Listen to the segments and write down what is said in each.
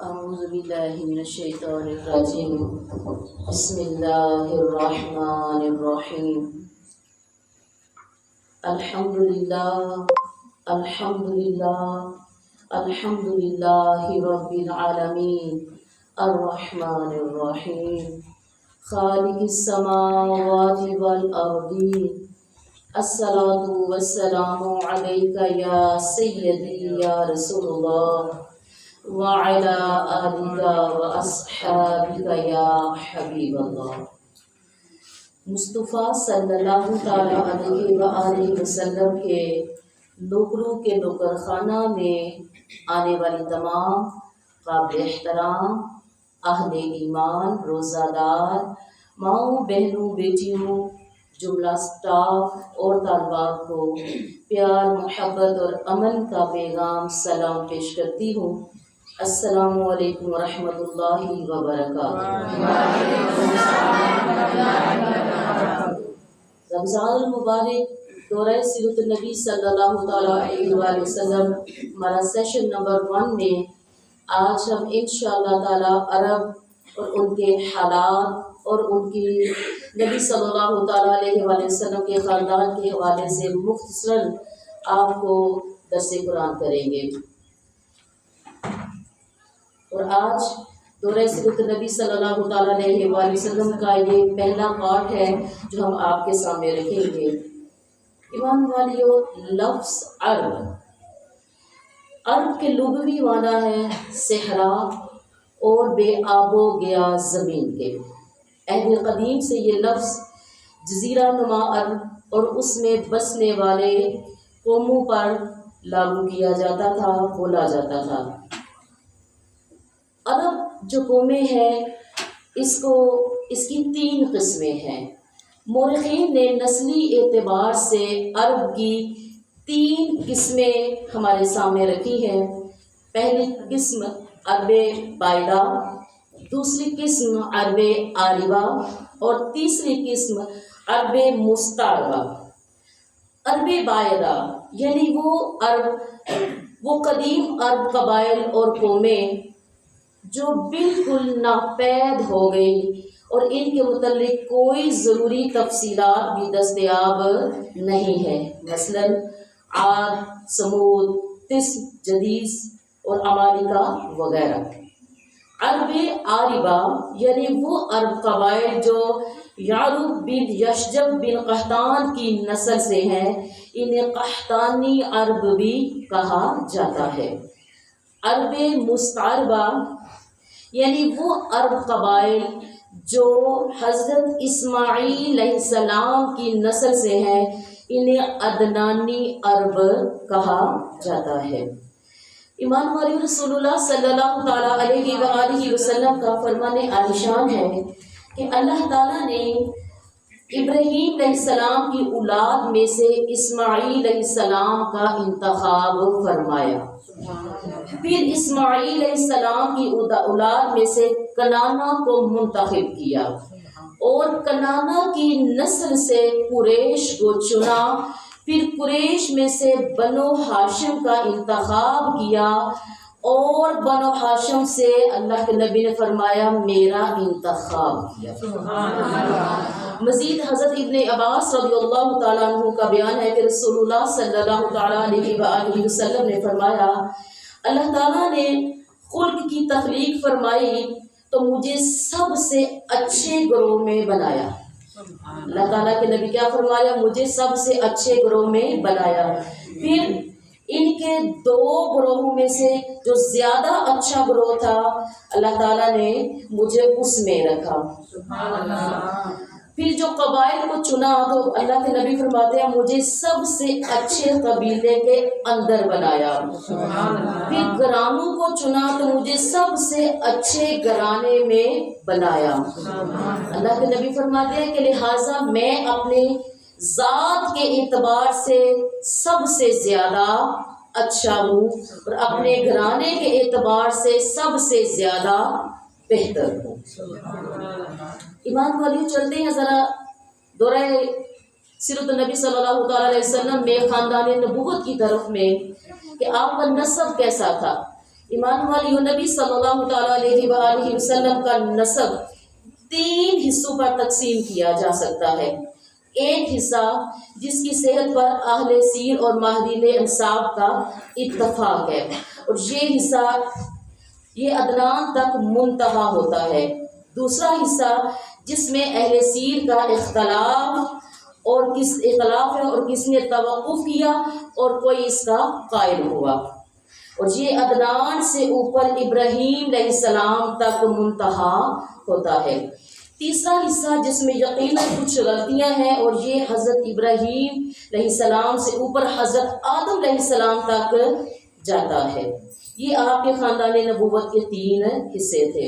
أعوذ بالله من الشيطان الرجيم بسم الله الرحمن الرحيم الحمد لله الحمد لله الحمد لله رب العالمين الرحمن الرحيم خالق السماوات والأرضين الصلاة والسلام عليك يا سيدي يا رسول الله وعلى آلك وأصحابك يا حبیب اللہ۔ مصطفیٰ صلی اللہ تعالیٰ علیہ وآلہ وسلم کے نوکروں کے نوکر خانہ میں آنے والی تمام قابل احترام اہل ایمان، روزہ دار، ماؤں، بہنوں، بیٹیوں، جملہ سٹاف اور طالبات کو پیار، محبت اور امن کا پیغام سلام پیش کرتی ہوں۔ السلام علیکم ورحمۃ اللہ وبرکاتہ۔ رمضان المبارک دورہ سیرت النبی صلی اللہ تعالیٰ علیہ وآلہ وسلم ہمارا سیشن نمبر 1 میں آج ہم انشاءاللہ تعالیٰ عرب اور ان کے حالات اور ان کی نبی صلی اللہ تعالیٰ علیہ وآلہ وسلم کے خاندان کے حوالے سے مختصراً آپ کو درس قرآن کریں گے۔ اور آج دورہ سیرت نبی صلی اللہ تعالیٰ علیہ وآلہ وسلم کا یہ پہلا پارٹ ہے جو ہم آپ کے سامنے رکھیں گے۔ ایمان والیو، لفظ عرب کے لغوی معنی ہے صحرا اور بے آب و گیا زمین کے۔ عہد قدیم سے یہ لفظ جزیرہ نما عرب اور اس میں بسنے والے قوموں پر لاگو کیا جاتا تھا، بولا جاتا تھا۔ عرب جو قومیں ہیں اس کی 3 قسمیں ہیں۔ مورخین نے نسلی اعتبار سے عرب کی 3 قسمیں ہمارے سامنے رکھی ہیں۔ پہلی قسم عرب بائدہ، دوسری قسم عرب عاربہ اور تیسری قسم عرب مستعربہ۔ عرب بائدہ یعنی وہ قدیم عرب قبائل اور قومیں جو بالکل ناپید ہو گئی اور ان کے متعلق کوئی ضروری تفصیلات بھی دستیاب نہیں ہے، مثلاً عاد، سمود، تسب، جدیس اور عمالقہ وغیرہ۔ عرب عاربہ یعنی وہ عرب قبائل جو یعرب بن یشجب بن قحطان کی نسل سے ہیں، انہیں قحطانی عرب بھی کہا جاتا ہے۔ عرب مستعربہ یعنی وہ عرب قبائل جو حضرت اسماعیل علیہ السلام کی نسل سے ہیں، انہیں عدنانی عرب کہا جاتا ہے۔ ایمان والی، رسول اللہ صلی اللہ تعالیٰ علیہ وآلہ وسلم کا فرمان عالیشان ہے کہ اللہ تعالیٰ نے ابراہیم علیہ السلام کی اولاد میں سے اسماعیل علیہ السلام کا انتخاب فرمایا، پھر اسماعیل علیہ السلام کی اولاد میں سے کنانہ کو منتخب کیا اور کنانہ کی نسل سے قریش کو چنا، پھر قریش میں سے بنو ہاشم کا انتخاب کیا اور بنو ہاشم سے اللہ کے نبی نے فرمایا میرا انتخاب کیا۔ مزید حضرت ابن عباس رضی اللہ تعالیٰ عنہ کا بیان ہے کہ رسول اللہ صلی اللہ تعالیٰ علیہ وآلہ وسلم نے فرمایا، اللہ تعالیٰ نے خلق کی تخلیق فرمائی تو مجھے سب سے اچھے گروہ میں بنایا۔ اللہ تعالیٰ کے نبی کیا فرمایا؟ مجھے سب سے اچھے گروہ میں بنایا، پھر ان کے 2 گروہوں میں سے جو زیادہ اچھا گروہ تھا اللہ تعالیٰ نے مجھے اس میں رکھا۔ پھر جو قبائل کو چنا تو اللہ کے نبی فرماتے ہیں مجھے سب سے اچھے قبیلے کے اندر بنایا۔ پھر گھرانوں کو چنا تو مجھے سب سے اچھے گھرانے میں بنایا۔ اللہ کے نبی فرماتے ہیں کہ لہٰذا میں اپنے ذات کے اعتبار سے سب سے زیادہ اچھا ہوں اور اپنے گھرانے کے اعتبار سے سب سے زیادہ بہتر ہوں۔ ایمان والیوں، چلتے ہیں ذرا دورہ سیرت النبی صلی اللہ تعالیٰ علیہ وسلم میں خاندان نبوت کی طرف میں کہ آپ کا نسب کیسا تھا، ایمان والیوں، نبی صلی اللہ تعالیٰ علیہ وآلہ وسلم کا نسب 3 حصوں پر تقسیم کیا جا سکتا ہے۔ ایک حصہ جس کی صحت پر اہل سیر اور ماہرین انساب کا اتفاق ہے، اور یہ حصہ یہ عدنان تک منتہا ہوتا ہے۔ دوسرا حصہ جس میں اہل سیر کا اختلاف ہے اور کس نے توقف کیا اور کوئی اس کا قائل ہوا، اور یہ عدنان سے اوپر ابراہیم علیہ السلام تک منتہا ہوتا ہے۔ تیسرا حصہ جس میں یقیناً کچھ غلطیاں ہیں، اور یہ حضرت ابراہیم علیہ السلام سے اوپر حضرت آدم علیہ السلام تک جاتا ہے۔ یہ آپ کے خاندان نبوت کے 3 حصے تھے۔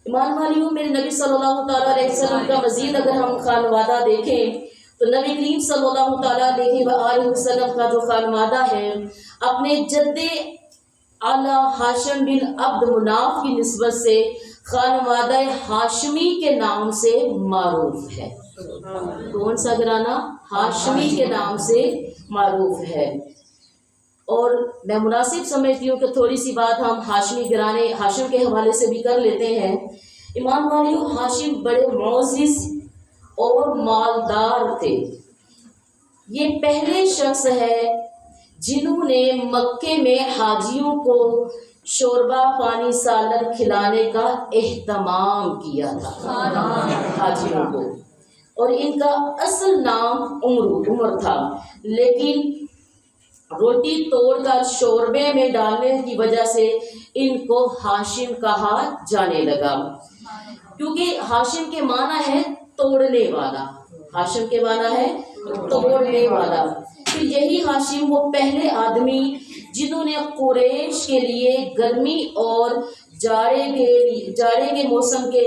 ایمان والیوں، میرے نبی صلی اللہ تعالیٰ علیہ وسلم کا مزید اگر ہم خانوادہ دیکھیں تو نبی کریم صلی اللہ تعالیٰ علیہ وآلہ وسلم کا جو خانوادہ ہے اپنے جد اعلیٰ ہاشم بن عبد مناف کی نسبت سے خانوادہ ہاشمی کے نام سے معروف ہے۔ کون سا گھرانہ؟ ہاشمی کے نام سے معروف ہے۔ اور میں مناسب سمجھتی ہوں کہ تھوڑی سی بات ہم ہاشمی گھرانے ہاشم کے حوالے سے بھی کر لیتے ہیں۔ ایمان والیوں، ہاشم بڑے معزز اور مالدار تھے۔ یہ پہلے شخص ہے جنہوں نے مکے میں حاجیوں کو شوربہ پانی سالن کھلانے کا اہتمام کیا تھا حاجیوں کو، اور ان کا اصل نام عمر تھا، لیکن روٹی توڑ کر شوربے میں ڈالنے کی وجہ سے ان کو ہاشم کہا جانے لگا، کیونکہ ہاشم کے معنی ہے توڑنے والا۔ ہاشم کے معنی ہے توڑنے والا۔ پھر یہی ہاشم وہ پہلے آدمی جنہوں نے قریش کے لیے گرمی اور جاڑے کے موسم کے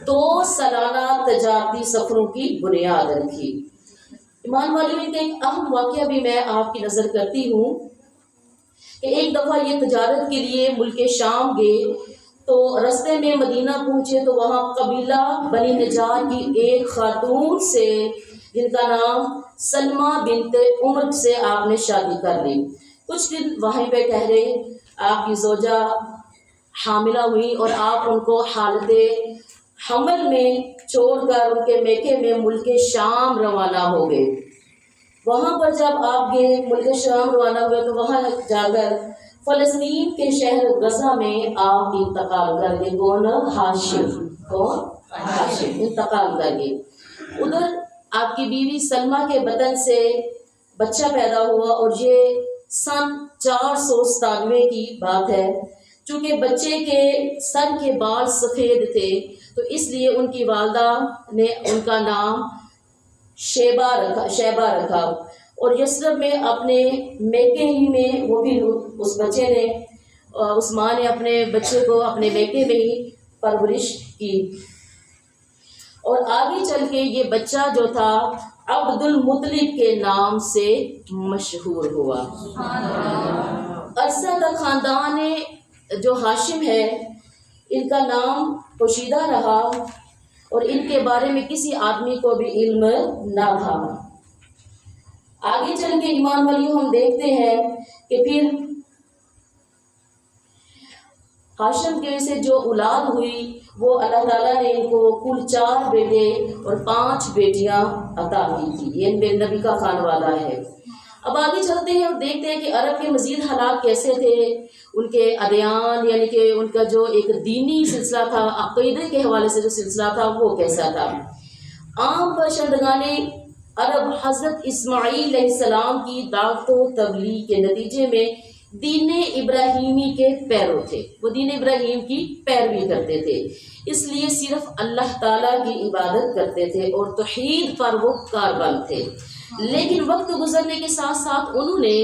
2 سالانہ تجارتی سفروں کی بنیاد رکھی۔ ایمان والیوں، ان کا ایک اہم واقعہ بھی میں آپ کی نظر کرتی ہوں کہ ایک دفعہ یہ تجارت کے لیے ملک شام گئے تو رستے میں مدینہ پہنچے تو وہاں قبیلہ بنی نجار کی ایک خاتون سے جن کا نام سلمہ بنت عمر سے آپ نے شادی کر لی۔ کچھ دن وہیں پہ ٹھہرے، آپ کی زوجہ حاملہ ہوئی اور آپ ان کو حالت حمل میں چھوڑ کر ان کے میکے میں ملک شام روانہ ہو گئے۔ وہاں پر جب آپ گئے ملک شام روانہ ہوئے تو وہاں جا کر فلسطین کے شہر غزہ میں آپ انتقال کر گئے۔ کون؟ ہاشم۔ کون؟ ہاشم انتقال کر گئے۔ ادھر آپ کی بیوی سلمہ کے بدن سے بچہ پیدا ہوا، اور یہ سن 497 کی بات ہے۔ چونکہ بچے کے سر کے بال سفید تھے تو اس لیے ان کی والدہ نے ان کا نام شیبہ رکھا، اور یثرب میں اپنے میکے ہی میں وہ بھی اس بچے نے اس ماں نے اپنے بچے کو اپنے میکے میں ہی پرورش کی، اور آگے چل کے یہ بچہ جو تھا عبد المطلب کے نام سے مشہور ہوا۔ عرصہ تک خاندان جو ہاشم ہے ان کا نام پوشیدہ رہا، اور ان کے بارے میں کسی آدمی کو بھی علم نہ تھا۔ آگے چل کے ایمان والیوں ہم دیکھتے ہیں کہ پھر ہاشم کے سے جو اولاد ہوئی وہ اللہ تعالیٰ نے ان کو کل 4 بیٹے اور 5 بیٹیاں عطا کی تھی۔ یہ میرے نبی کا خانوادہ ہے۔ اب آگے چلتے ہیں اور دیکھتے ہیں کہ عرب کے مزید حالات کیسے تھے، ان کے ادیان یعنی کہ ان کا جو ایک دینی سلسلہ تھا، عقیدے کے حوالے سے جو سلسلہ تھا وہ کیسا تھا۔ عام باشندگان عرب حضرت اسماعیل علیہ السلام کی دعوت و تبلیغ کے نتیجے میں دین ابراہیمی کے پیرو تھے، وہ دین ابراہیم کی پیروی کرتے تھے، اس لیے صرف اللہ تعالیٰ کی عبادت کرتے تھے اور توحید پر وہ کاربند تھے۔ لیکن وقت گزرنے کے ساتھ ساتھ انہوں نے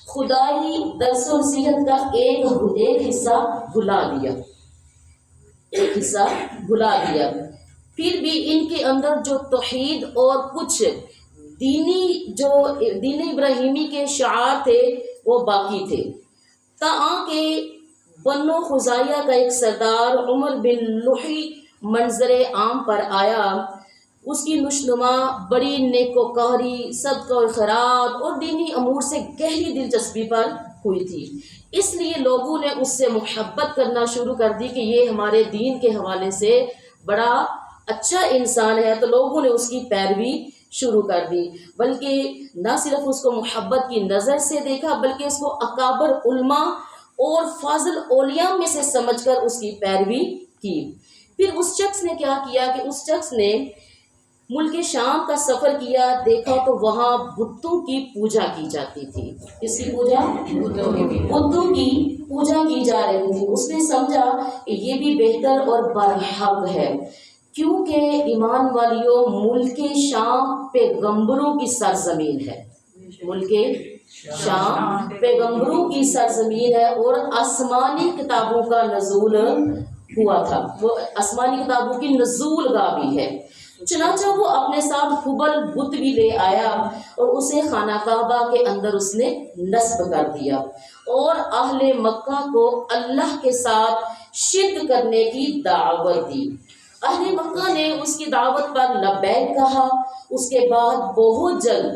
خدائی درس و نصیحت کا ایک حصہ بھلا دیا، پھر بھی ان کے اندر جو توحید اور کچھ دین ابراہیمی کے شعار تھے وہ باقی تھے، تاں کہ بنو خزاعہ کا ایک سردار عمر بن لحی منظر عام پر آیا۔ اس کی نشنما بڑی نیکوکاری، صدقہ و خیرات اور دینی امور سے گہری دلچسپی پر ہوئی تھی، اس لیے لوگوں نے اس سے محبت کرنا شروع کر دی کہ یہ ہمارے دین کے حوالے سے بڑا اچھا انسان ہے، تو لوگوں نے اس کی پیروی شروع کر دی، بلکہ نہ صرف اس کو محبت کی نظر سے دیکھا بلکہ اس کو اکابر علماء اور فاضل اولیاء میں سے سمجھ کر اس کی پیروی کی۔ پھر اس شخص نے کیا کیا کہ اس شخص نے ملک شام کا سفر کیا، دیکھا تو وہاں بتوں کی پوجا کی جاتی تھی۔ کس کی پوجا؟ بتوں کی پوجا کی جا رہی تھی۔ اس نے سمجھا کہ یہ بھی بہتر اور برحق ہے، کیونکہ ایمان والیوں ملک شام پیغمبروں کی سرزمین ہے، ملک شام پیغمبروں کی سرزمین ہے، اور آسمانی کتابوں کا نزول ہوا تھا، وہ آسمانی کتابوں کی نزول گاہ بھی ہے۔ چنانچہ وہ اپنے ساتھ حبل بت بھی لے آیا اور اسے خانہ کعبہ کے اندر اس نے نصب کر دیا اور اہل مکہ کو اللہ کے ساتھ شرک کرنے کی دعوت دی۔ اہل مکہ نے اس کی دعوت پر لبیک کہا۔ اس کے بعد بہت جلد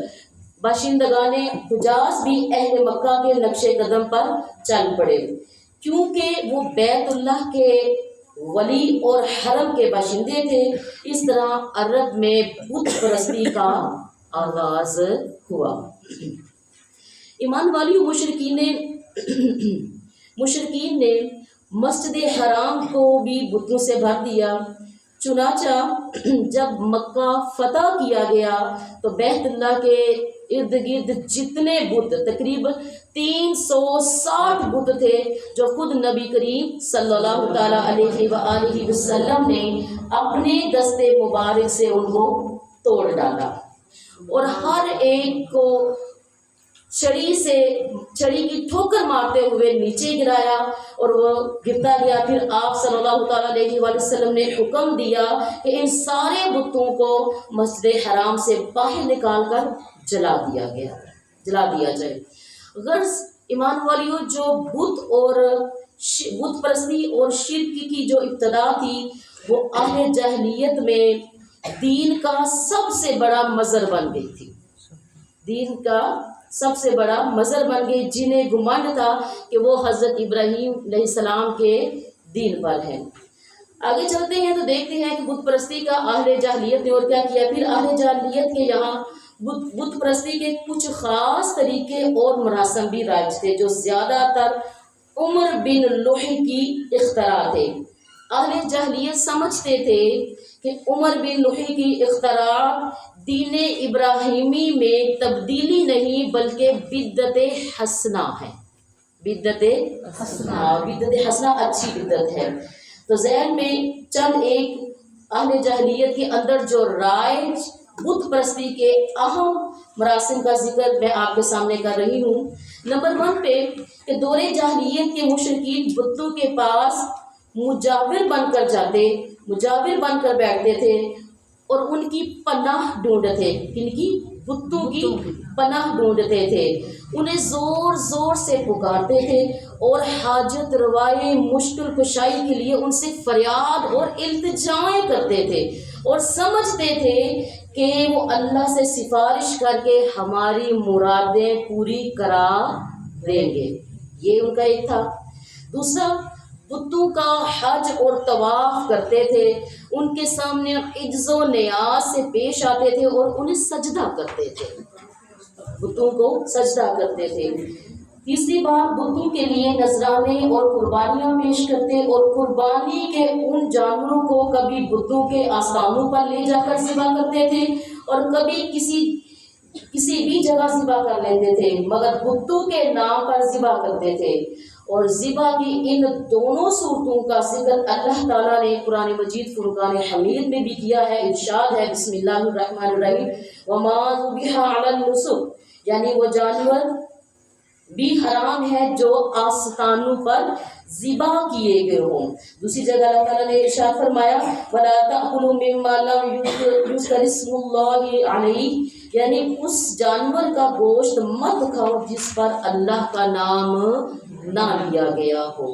باشندگان حجاز بھی اہل مکہ کے نقش قدم پر چل پڑے، کیونکہ وہ بیت اللہ کے ولی اور حرم کے باشندے تھے۔ اس طرح عرب میں بت پرستی کا آغاز ہوا۔ ایمان والیوں، مشرکین نے مسجد حرام کو بھی بتوں سے بھر دیا۔ چنانچہ جب مکہ فتح کیا گیا تو بیت اللہ کے ارد گرد جتنے بت، تقریباً 360 بت تھے، جو خود نبی کریم صلی اللہ تعالیٰ علیہ وآلہ وسلم نے اپنے دست مبارک سے ان کو توڑ ڈالا اور ہر ایک کو چھڑی کی ٹھوکر مارتے ہوئے نیچے گرایا اور وہ گرتا گیا۔ پھر آپ صلی اللہ تعالیٰ علیہ وآلہ وسلم نے حکم دیا کہ ان سارے بتوں کو مسجد حرام سے باہر نکال کر جلا دیا جائے۔ غرض ایمان والیوں، جو بت پرستی اور شرک کی جو ابتدا تھی، وہ اہل جاہلیت میں دین کا سب سے بڑا مظہر بن گئی تھی، دین کا سب سے بڑا مظہر بن گئی، جنہیں گمانڈ تھا کہ وہ حضرت ابراہیم علیہ السلام کے دین پر ہیں۔ آگے چلتے ہیں تو دیکھتے ہیں کہ بت پرستی کا اہل جاہلیت نے اور کیا کیا۔ پھر اہل جاہلیت کے یہاں بت پرستی کے کچھ خاص طریقے اور مراسم بھی رائج تھے، جو زیادہ تر عمر بن لوحی کی اختراع تھے۔ اہل جاہلیت سمجھتے تھے کہ عمر بن لوحی کی اختراع دین ابراہیمی میں تبدیلی نہیں بلکہ بدعت حسنہ ہے، بدعت حسنہ اچھی بدعت ہے۔ تو ذہن میں چند ایک اہل جاہلیت کے اندر جو رائج بت پرستی کے اہم مراسم کا ذکر میں آپ کے سامنے کر رہی ہوں۔ نمبر 1 پہ کہ دور جاہلیت کے مشرکین بتوں کے پاس مجاور بن کر بیٹھتے تھے اور ان کی پناہ ڈھونڈتے، ان کی بتوں کی پناہ ڈھونڈتے تھے، انہیں زور زور سے پکارتے تھے اور حاجت روائی مشکل کشائی کے لیے ان سے فریاد اور التجائیں کرتے تھے اور سمجھتے تھے کہ وہ اللہ سے سفارش کر کے ہماری مرادیں پوری کرا دیں گے۔ یہ ان کا ایک تھا۔ دوسرا، بتوں کا حج اور طواف کرتے تھے، ان کے سامنے عجز و نیاز سے پیش آتے تھے اور انہیں سجدہ کرتے تھے، بتوں کو سجدہ کرتے تھے۔ تیسری بات، بتوں کے لیے نذرانے اور قربانیاں پیش کرتے اور قربانی کے ان جانوروں کو کبھی بتوں کے آستانوں پر لے جا کر ذبح کرتے تھے اور کبھی کسی بھی جگہ ذبح کر لیتے تھے، مگر بتوں کے نام پر ذبح کرتے تھے۔ اور ذبح کی ان دونوں صورتوں کا ذکر اللہ تعالیٰ نے قرآن مجید فرقان حمید میں بھی کیا ہے۔ ارشاد ہے، بسم اللہ الرحمن الرحیم، وما ذبح علی النصب، یعنی وہ جانور بھی حرام ہے جو آستانوں پر ذبح کیے گئے ہوں۔ دوسری جگہ اللہ تعالیٰ نے ارشاد فرمایا، وَلَا تَأْكُلُوا مِمَّا لَمْ يُذْكَرِ اسْمُ اللَّهِ عَلَيْهِ، یعنی اس جانور کا گوشت مت کھاؤ جس پر اللہ کا نام نہ لیا گیا ہو۔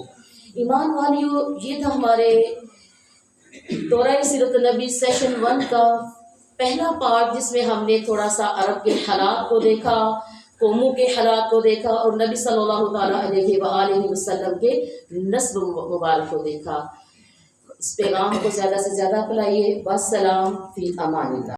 ایمان والیوں، یہ تھا ہمارے دورہ سیرت نبی سیشن 1 کا پہلا پارٹ، جس میں ہم نے تھوڑا سا عرب کے حالات کو دیکھا، قوموں کے حالات کو دیکھا اور نبی صلی اللہ تعالیٰ علیہ وآلہ وسلم کے نسب مبارک کو دیکھا۔ اس پیغام کو زیادہ سے زیادہ پھیلائیے۔ والسلام فی امان اللہ۔